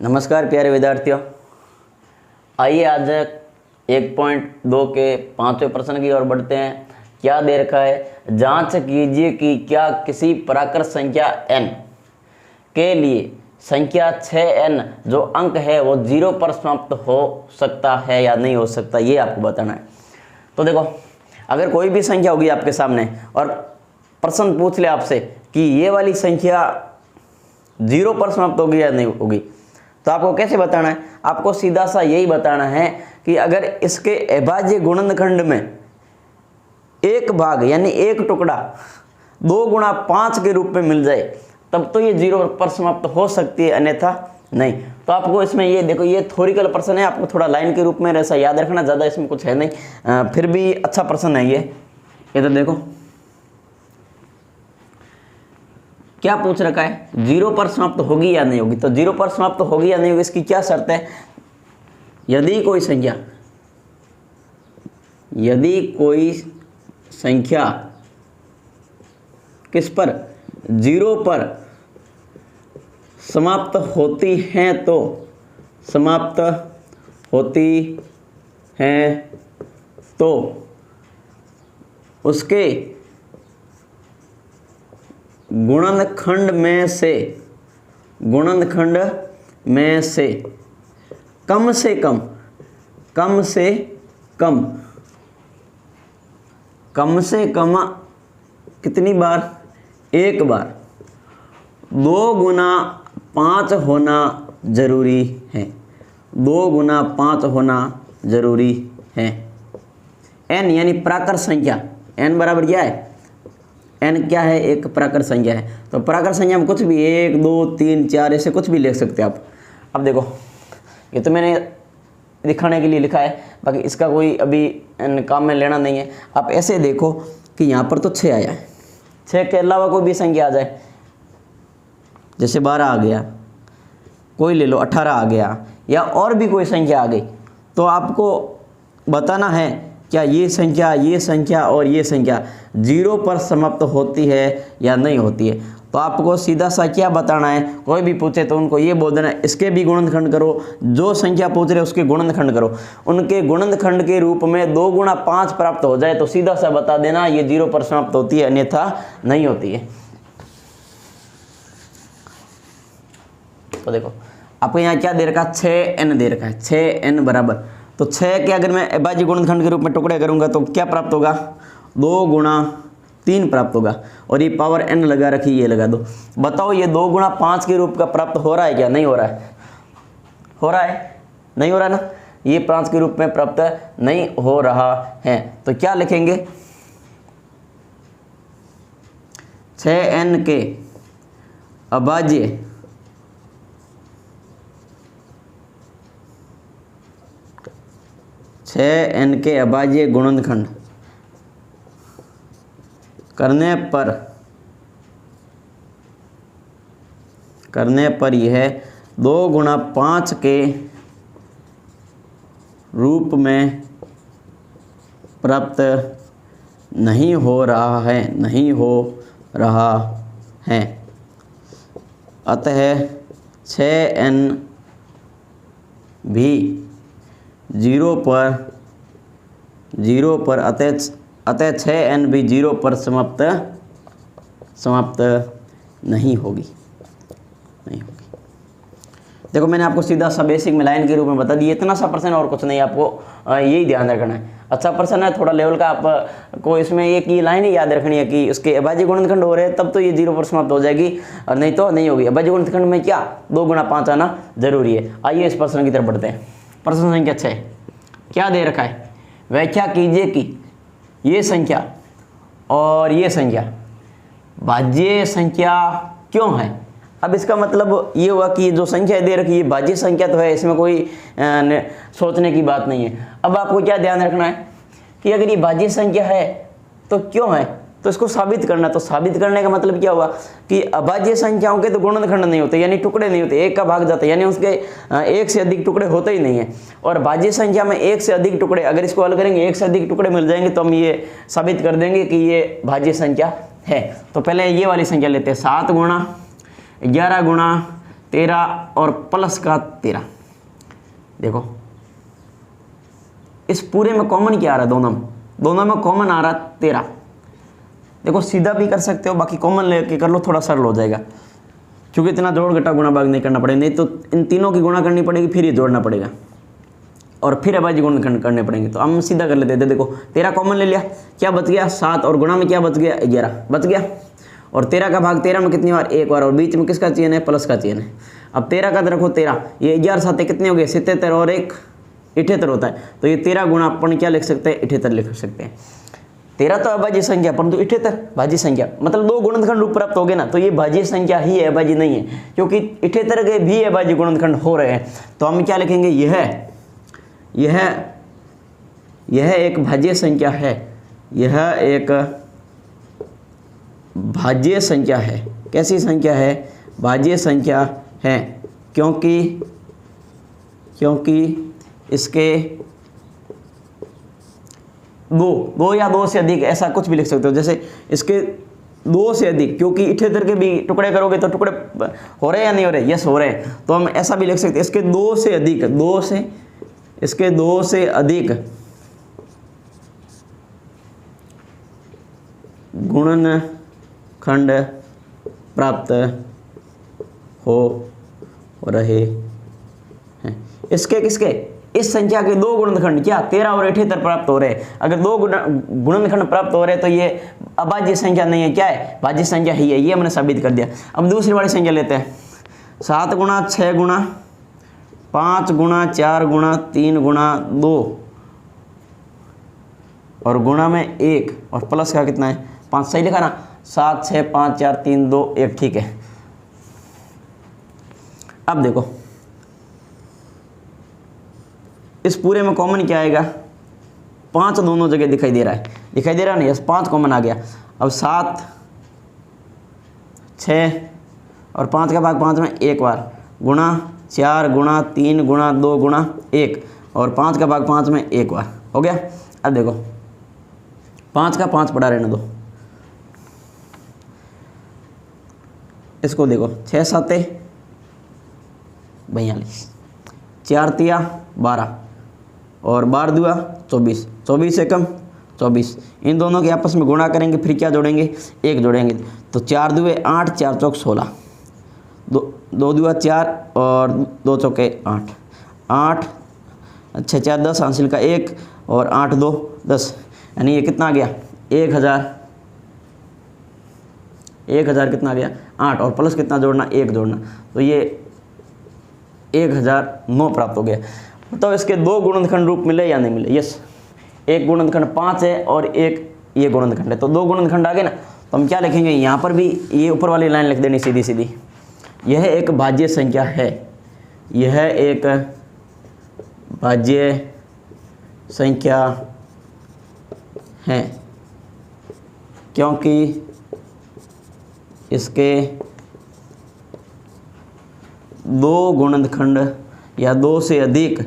नमस्कार प्यारे विद्यार्थियों, आइए आज 1.2 के 5वें प्रश्न की ओर बढ़ते हैं। क्या दे रखा है? जांच कीजिए कि क्या किसी प्राकृत संख्या n के लिए संख्या 6n जो अंक है वो 0 पर समाप्त हो सकता है या नहीं हो सकता, ये आपको बताना है। तो देखो, अगर कोई भी संख्या होगी आपके सामने और प्रश्न पूछ ले आपसे कि ये वाली संख्या 0 पर समाप्त होगी या नहीं होगी, तो आपको कैसे बताना है? आपको सीधा सा यही बताना है कि अगर इसके अभाज्य गुणनखंड में एक भाग यानी एक टुकड़ा 2 गुणा 5 के रूप में मिल जाए तब तो ये 0 पर समाप्त हो सकती है, अन्यथा नहीं। तो आपको इसमें ये देखो, ये थ्योरिकल प्रश्न है, आपको थोड़ा लाइन के रूप में ऐसा याद रखना, ज़्यादा इसमें कुछ है नहीं, फिर भी अच्छा प्रश्न है ये। तो देखो क्या पूछ रखा है, 0 पर समाप्त होगी या नहीं होगी। तो 0 पर समाप्त होगी या नहीं होगी, इसकी क्या शर्त है? यदि कोई संख्या किस पर 0 पर समाप्त होती है तो उसके गुणनखंड में से कम से कम कितनी बार? एक बार 2 गुना 5 होना जरूरी है। 2 गुना 5 होना जरूरी है। n यानी प्राकृत संख्या, n बराबर क्या है? n क्या है? एक प्राकृत संख्या है। तो प्राकृत संख्या में कुछ भी 1, 2, 3, 4 ऐसे कुछ भी लिख सकते हैं आप। अब देखो, ये तो मैंने दिखाने के लिए लिखा है, बाकी इसका कोई अभी काम में लेना नहीं है। आप ऐसे देखो कि यहाँ पर तो 6 आया है, 6 के अलावा कोई भी संख्या आ जाए, जैसे 12 आ गया, कोई ले लो 18 आ गया, या और भी कोई संख्या आ गई, तो आपको बताना है क्या ये संख्या और ये संख्या 0 पर समाप्त होती है या नहीं होती है। तो आपको सीधा सा क्या बताना है, कोई भी पूछे तो उनको ये बोल देना, इसके भी गुणनखंड करो, जो संख्या पूछ रहे उसके गुणनखंड करो, उनके गुणनखंड के रूप में 2 गुणा 5 प्राप्त हो जाए तो सीधा सा बता देना ये 0 पर समाप्त होती है, अन्यथा नहीं होती है। तो देखो आपको यहाँ क्या दे रखा है? 6n दे रखा है। 6n बराबर, तो 6 के अगर मैं अभाज्य गुणनखंड के रूप में टुकड़े करूंगा तो क्या प्राप्त होगा? 2 गुणा 3 प्राप्त होगा, और ये पावर n लगा रखी, ये लगा दो। बताओ ये 2 गुणा 5 के रूप का प्राप्त हो रहा है क्या? नहीं हो रहा है। हो रहा है? नहीं हो रहा ना, ये 5 के रूप में प्राप्त नहीं हो रहा है। तो क्या लिखेंगे? 6n के अभाज्य गुणनखंड करने पर यह 2 गुणा 5 के रूप में प्राप्त नहीं हो रहा है, अतः 6n भी 0 पर अतः 6n भी 0 पर समाप्त नहीं होगी। देखो मैंने आपको सीधा सा बेसिक में लाइन के रूप में बता दिया, इतना सा प्रश्न और कुछ नहीं, आपको यही ध्यान रखना है। अच्छा प्रश्न है, थोड़ा लेवल का, आपको इसमें एक ही लाइन ही याद रखनी है कि उसके अभाज्य गुणनखंड हो रहे हैं तब तो ये 0 पर समाप्त हो जाएगी, और नहीं तो नहीं होगी। अभाज्य गुणनखंड में क्या 2 गुणा 5 आना जरूरी है। आइए इस प्रश्न की तरफ बढ़ते हैं। प्रश्न संख्या 6 क्या दे रखा है? व्याख्या कीजिए कि ये संख्या और ये संख्या भाज्य संख्या क्यों है। अब इसका मतलब ये हुआ कि जो संख्या दे रखी है भाज्य संख्या तो है, इसमें कोई सोचने की बात नहीं है। अब आपको क्या ध्यान रखना है कि अगर ये भाज्य संख्या है तो क्यों है, तो इसको साबित करना। तो साबित करने का मतलब क्या हुआ कि अभाज्य संख्याओं के तो गुणनखंड नहीं होते, यानी टुकड़े नहीं होते, एक का भाग जाता है, यानी उसके एक से अधिक टुकड़े होते ही नहीं है। और भाज्य संख्या में एक से अधिक टुकड़े, अगर इसको हल करेंगे एक से अधिक टुकड़े मिल जाएंगे तो हम ये साबित कर देंगे कि ये भाज्य संख्या है। तो पहले ये वाली संख्या लेते हैं, 7 गुणा 11 गुणा 13 और प्लस का 13। देखो इस पूरे में कॉमन क्या आ रहा है, दोनों में कॉमन आ रहा है 13। देखो सीधा भी कर सकते हो, बाकी कॉमन लेके कर लो, थोड़ा सरल हो जाएगा, क्योंकि इतना जोड़ घटा गुणा भाग नहीं करना पड़ेगा, नहीं तो इन तीनों की गुणा करनी पड़ेगी, फिर ये जोड़ना पड़ेगा और फिर अभाज्य गुणनखंड करने पड़ेंगे। तो हम सीधा कर लेते थे। देखो 13 कॉमन ले लिया, क्या बच गया 7, और गुणा में क्या बच गया 11 बच गया, और 13 का भाग 13 में कितनी बार, एक बार, और बीच में किसका चयन है, प्लस का चयन है। अब 13 का रखो 13, ये 11 7 कितने हो गए 77 और 1 78 होता है। तो ये 13 गुणा अपन क्या लिख सकते हैं, 78 लिख सकते हैं। 13 तो अभाज्य संख्या, परंतु 78 भाज्य संख्या, मतलब दो गुणनखंड रूप प्राप्त हो गए ना, तो ये भाज्य संख्या ही है, अभाज्य नहीं है, क्योंकि 78 के भी अभाज्य गुणनखंड हो रहे हैं। तो हम क्या लिखेंगे, यह एक भाज्य संख्या है, यह एक भाज्य संख्या है। कैसी संख्या है, भाज्य संख्या है, क्योंकि इसके दो या दो से अधिक, ऐसा कुछ भी लिख सकते हो, जैसे इसके 2 से अधिक, क्योंकि 78 के भी टुकड़े करोगे तो टुकड़े हो रहे हैं या नहीं हो रहे, यस हो रहे हैं। तो हम ऐसा भी लिख सकते हैं, इसके 2 से अधिक, इसके 2 से अधिक गुणनखंड प्राप्त हो रहे हैं। इसके किसके, इस संख्या के दो गुणनखंड, क्या 13 और 78 प्राप्त हो रहे हैं। अगर दो गुणनखंड प्राप्त हो रहे हैं तो ये अभाज्य संख्या नहीं है, क्या है, भाज्य संख्या ही है, ये हमने साबित कर दिया। अब दूसरी वाली संख्या लेते हैं, 7 गुणा 6 गुणा 5 गुणा 4 गुणा 3 गुणा 2 और गुणा में 1 और प्लस का कितना है 5, सही लिखा ना, 7 6 5 4 3 2 1, ठीक है। अब देखो इस पूरे में कॉमन क्या आएगा, 5 दोनों जगह दिखाई दे रहा है नहीं, यस 5 कॉमन आ गया। अब 7 6 और 5 का भाग 5 में एक बार, गुणा 4 गुणा 3 गुणा 2 गुणा 1 और 5 का भाग 5 में एक बार, हो गया। अब देखो 5 का 5 पड़ा रहने दो, इसको देखो 6 7 42, 4 तिया 12 और 12 दुआ 24, 24 से कम 24, इन दोनों के आपस में गुणा करेंगे, फिर क्या जोड़ेंगे, 1 जोड़ेंगे, तो 4 दुए 8 4 चौक 16, 2 दुआ 4 और 2 चौके 8, 8 अच्छा 4 10 हासिल का 1 और 8 2 10, यानी ये कितना आ गया 1000 कितना आ गया 8 और प्लस कितना जोड़ना 1 जोड़ना, तो ये 1009 प्राप्त हो गया। तो इसके दो गुणनखंड रूप मिले या नहीं मिले, यस, एक गुणनखंड 5 है और एक ये गुणनखंड है, तो दो गुणनखंड आ गए ना। तो हम क्या लिखेंगे, यहाँ पर भी ये ऊपर वाली लाइन लिख देनी सीधी सीधी, यह एक भाज्य संख्या है, यह एक भाज्य संख्या है, क्योंकि इसके दो गुणनखंड या दो से अधिक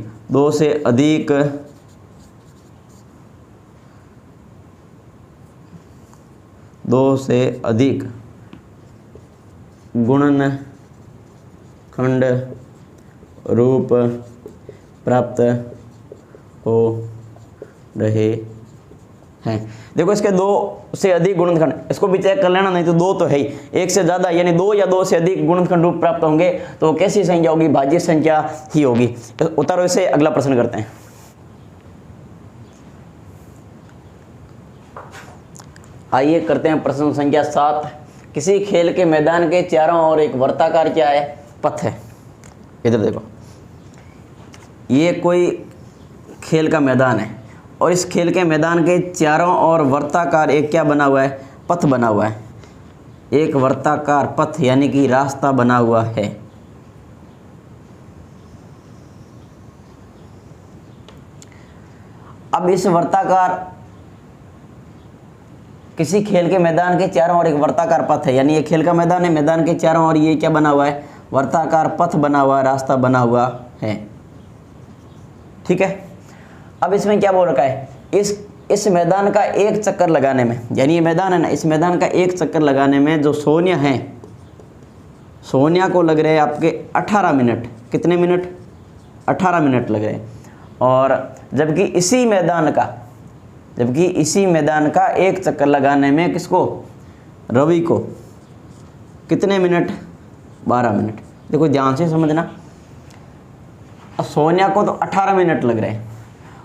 गुणनखंड रूप प्राप्त हो रहे हैं। देखो इसके 2 से अधिक गुणनखंड, इसको भी चेक कर लेना, नहीं तो 2 तो है ही, 1 से ज़्यादा यानी 2 या 2 से अधिक गुणनखंड रूप प्राप्त होंगे तो कैसी संख्या होगी, भाज्य संख्या ही होगी। उतारो इसे, अगला प्रश्न करते हैं। आइए करते हैं प्रश्न संख्या 7। किसी खेल के मैदान के चारों ओर एक वर्ताकार क्या है, पथ है। इधर देखो, ये कोई खेल का मैदान है और इस खेल के मैदान के चारों ओर वर्ताकार एक क्या बना हुआ है, पथ बना हुआ है, एक वर्ताकार पथ यानी कि रास्ता बना हुआ है। अब इस वर्ताकार, किसी खेल के मैदान के चारों ओर एक वर्ताकार पथ है, यानी ये खेल का मैदान है, मैदान के चारों ओर ये क्या बना हुआ है, वर्ताकार पथ बना हुआ है, रास्ता बना हुआ है, ठीक है। अब इसमें क्या बोल रखा है, इस मैदान का एक चक्कर लगाने में, यानी ये मैदान है ना, इस मैदान का एक चक्कर लगाने में जो शून्य है सोनिया को लग रहे हैं आपके 18 मिनट। कितने मिनट? 18 मिनट लग रहे हैं। और जबकि इसी मैदान का एक चक्कर लगाने में किसको? रवि को कितने मिनट? 12 मिनट। देखो ध्यान से समझना, सोनिया को तो 18 मिनट लग रहे हैं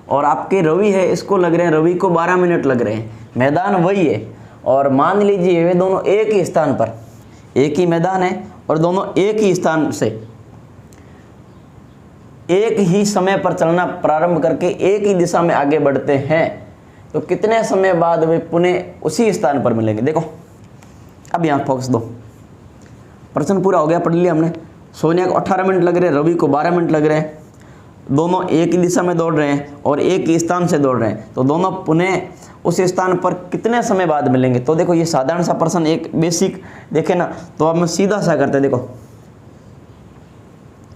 और आपके रवि है इसको लग रहे हैं, रवि को 12 मिनट लग रहे हैं। मैदान वही है और मान लीजिए वे दोनों एक ही स्थान पर, एक ही मैदान है और दोनों एक ही स्थान से एक ही समय पर चलना प्रारंभ करके एक ही दिशा में आगे बढ़ते हैं, तो कितने समय बाद वे पुनः उसी स्थान पर मिलेंगे? देखो अब यहाँ फोकस दो, प्रश्न पूरा हो गया, पढ़ लिया हमने। सोनिया को 18 मिनट लग रहे हैं, रवि को 12 मिनट लग रहे हैं, दोनों एक ही दिशा में दौड़ रहे हैं और एक ही स्थान से दौड़ रहे हैं, तो दोनों पुनः उस स्थान पर कितने समय बाद मिलेंगे? तो देखो ये साधारण सा प्रश्न, एक बेसिक देखे ना, तो अब हम सीधा सा करते हैं। देखो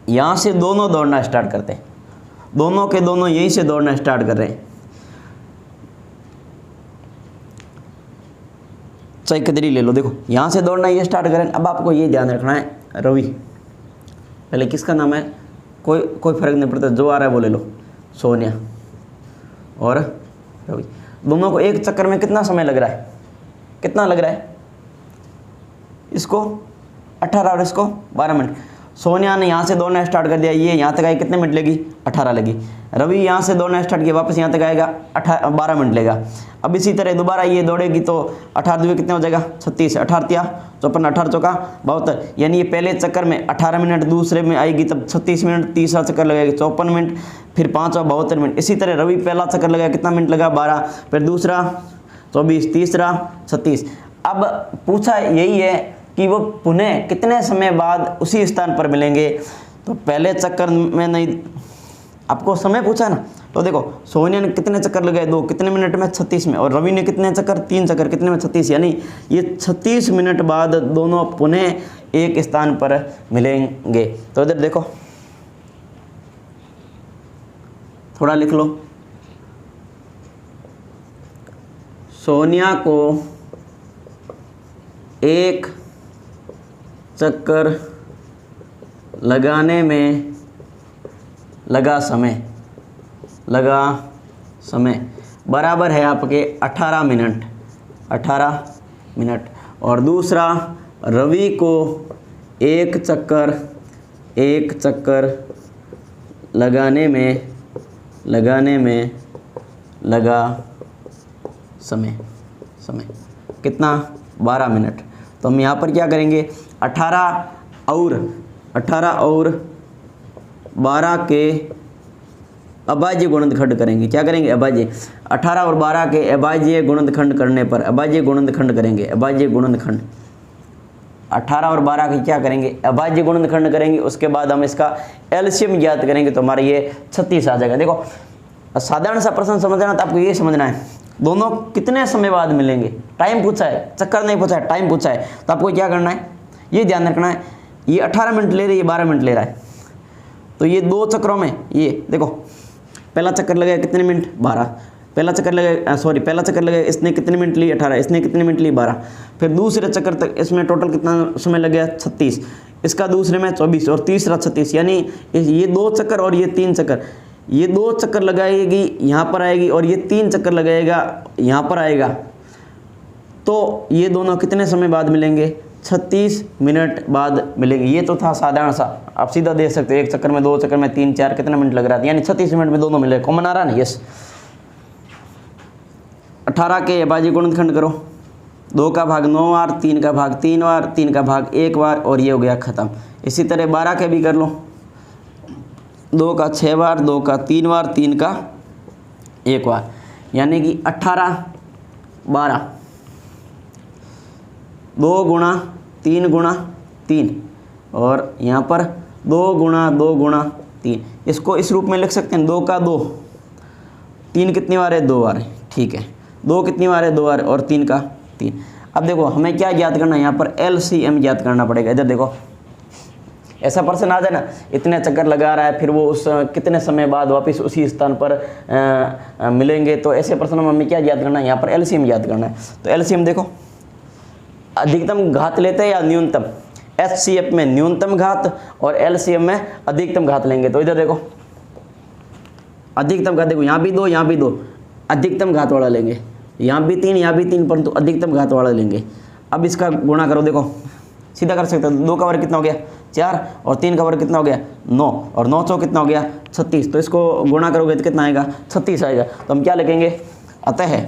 यहाँ से दोनों दौड़ना स्टार्ट करते हैं, दोनों के दोनों यहीं से दौड़ना स्टार्ट कर रहे हैं, चाहे किधर ही ले लो। देखो यहाँ से दौड़ना ये स्टार्ट करें। अब आपको ये ध्यान रखना है, रवि पहले किसका नाम है? कोई फर्क नहीं पड़ता, जो आ रहा है वो ले लो। सोनिया और रवि, दोनों को एक चक्कर में कितना समय लग रहा है? कितना लग रहा है? इसको 18 और इसको 12 मिनट। सोनिया ने यहाँ से दौड़ना स्टार्ट कर दिया, ये यहाँ तक आई, कितने मिनट लगी? 18 लगी। रवि यहाँ से दौड़ना स्टार्ट किया, वापस यहाँ तक आएगा, 12 मिनट लेगा। अब इसी तरह दोबारा ये दौड़ेगी तो 18 दुए कितने हो जाएगा? 36, 18 तिया 54, 18 चौका 72, यानी ये पहले चक्कर में 18 मिनट, दूसरे में आएगी तब 36 मिनट, तीसरा चक्कर लगेगा 54 मिनट, फिर पाँचवा 72 मिनट। इसी तरह रवि पहला चक्कर लगाया, कितना मिनट लगा? 12, फिर दूसरा 24, तीसरा 36। अब पूछा यही है कि वो पुनः कितने समय बाद उसी स्थान पर मिलेंगे। तो पहले चक्कर में नहीं, आपको समय पूछा है ना, तो देखो सोनिया ने कितने चक्कर लगाए? 2, कितने मिनट में? 36 में। और रवि ने कितने चक्कर? 3 चक्कर, कितने में? 36, यानी ये 36 मिनट बाद दोनों पुनः एक स्थान पर मिलेंगे। तो इधर देखो, थोड़ा लिख लो। सोनिया को एक चक्कर लगाने में लगा समय बराबर है आपके 18 मिनट। और दूसरा, रवि को एक चक्कर लगाने में लगा समय कितना? 12 मिनट। तो हम यहाँ पर क्या करेंगे? 18 और 12 के अभाज्य गुणनखंड करेंगे। क्या करेंगे? अभाज्य। 18 और 12 के अभाज्य गुणनखंड करने पर अभाज्य गुणनखंड करेंगे, अभाज्य गुणनखंड। 18 और 12 के क्या करेंगे? अभाज्य गुणनखंड करेंगे। उसके बाद हम इसका एलसीएम ज्ञात करेंगे, तो हमारा ये 36 आ जाएगा। देखो साधारण सा प्रश्न समझना, तो आपको ये समझना है दोनों कितने समय बाद मिलेंगे। टाइम पूछा है, चक्कर नहीं पूछा है, टाइम पूछा है। तो आपको क्या करना है? ये ध्यान रखना है, ये 18 मिनट ले रही है, 12 मिनट ले रहा है, तो ये 2 चक्रों में, ये देखो पहला चक्कर लगाया कितने मिनट? 12। पहला चक्कर लगाया इसने कितने मिनट ली? 18। इसने कितने मिनट ली? 12। फिर दूसरे चक्कर तक इसमें टोटल कितना समय लग गया? 36। इसका दूसरे में 24 और तीसरा 36, यानी ये 2 चक्कर और ये 3 चक्कर, ये 2 चक्कर लगाएगी यहाँ पर आएगी और ये 3 चक्कर लगाएगा यहाँ पर आएगा, तो ये दोनों कितने समय बाद मिलेंगे? 36 मिनट बाद मिलेंगे। ये तो था साधारण सा, आप सीधा देख सकते हो, 1 चक्कर में, 2 चक्कर में, 3, 4 कितना मिनट लग रहा था, यानी 36 मिनट में दोनों मिले। कॉमन आ रहा ना? यस। 18 के अभाज्य गुणनखंड करो, 2 का भाग 9 बार, 3 का भाग 3 बार, 3 का भाग 1 बार, और ये हो गया ख़त्म। इसी तरह 12 के भी कर लो, 2 का 6 बार, 2 का 3 बार, 3 का 1 बार, यानी कि 18, 12, 2 गुणा 3 गुणा 3, और यहाँ पर 2 गुणा 2 गुणा 3। इसको इस रूप में लिख सकते हैं, 2 का 2, 3 कितनी बार है? 2 बार है, ठीक है। 2 कितनी बार है? 2 बार, और 3 का 3। अब देखो हमें क्या ज्ञात करना है? यहाँ पर एलसीएम ज्ञात करना पड़ेगा। इधर देखो, ऐसा प्रश्न आ जाए ना, इतने चक्कर लगा रहा है, फिर वो उस कितने समय बाद वापस उसी स्थान पर मिलेंगे, तो ऐसे प्रश्न में हमें क्या ज्ञात करना है? यहाँ पर एलसीएम ज्ञात करना है। तो एलसीएम देखो, अधिकतम घात लेते हैं या न्यूनतम? HCF में न्यूनतम घात और LCM में अधिकतम घात लेंगे। तो इधर देखो अधिकतम घात, देखो यहाँ भी 2 यहाँ भी 2, अधिकतम घात वाला लेंगे, यहाँ भी 3 यहाँ भी 3, परंतु अधिकतम घात वाला लेंगे। अब इसका गुणा करो, देखो सीधा कर सकते हो, 2 का वर्ग कितना हो गया 4 और 3 का वर्ग कितना हो गया 9 और 9 चौक कितना हो गया 36। तो इसको गुणा करोगे तो कितना आएगा 36 आएगा। तो हम क्या लिखेंगे, अतः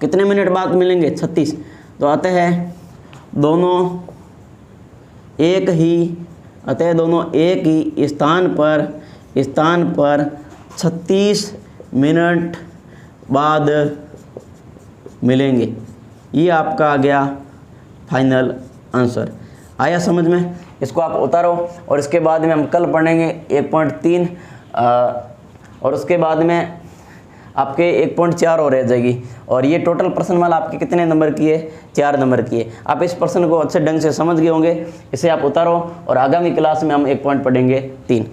कितने मिनट बाद मिलेंगे 36। तो अतः दोनों एक ही स्थान पर 36 मिनट बाद मिलेंगे। ये आपका आ गया फाइनल आंसर। आया समझ में? इसको आप उतारो और इसके बाद में हम कल पढ़ेंगे 1.3 और उसके बाद में आपके 1.4 और रह जाएगी। और ये टोटल प्रश्नमाला आपके कितने नंबर की है, 4 नंबर की है। आप इस प्रश्न को अच्छे ढंग से समझ गए होंगे। इसे आप उतारो और आगामी क्लास में हम 1 पॉइंट पढ़ेंगे 3।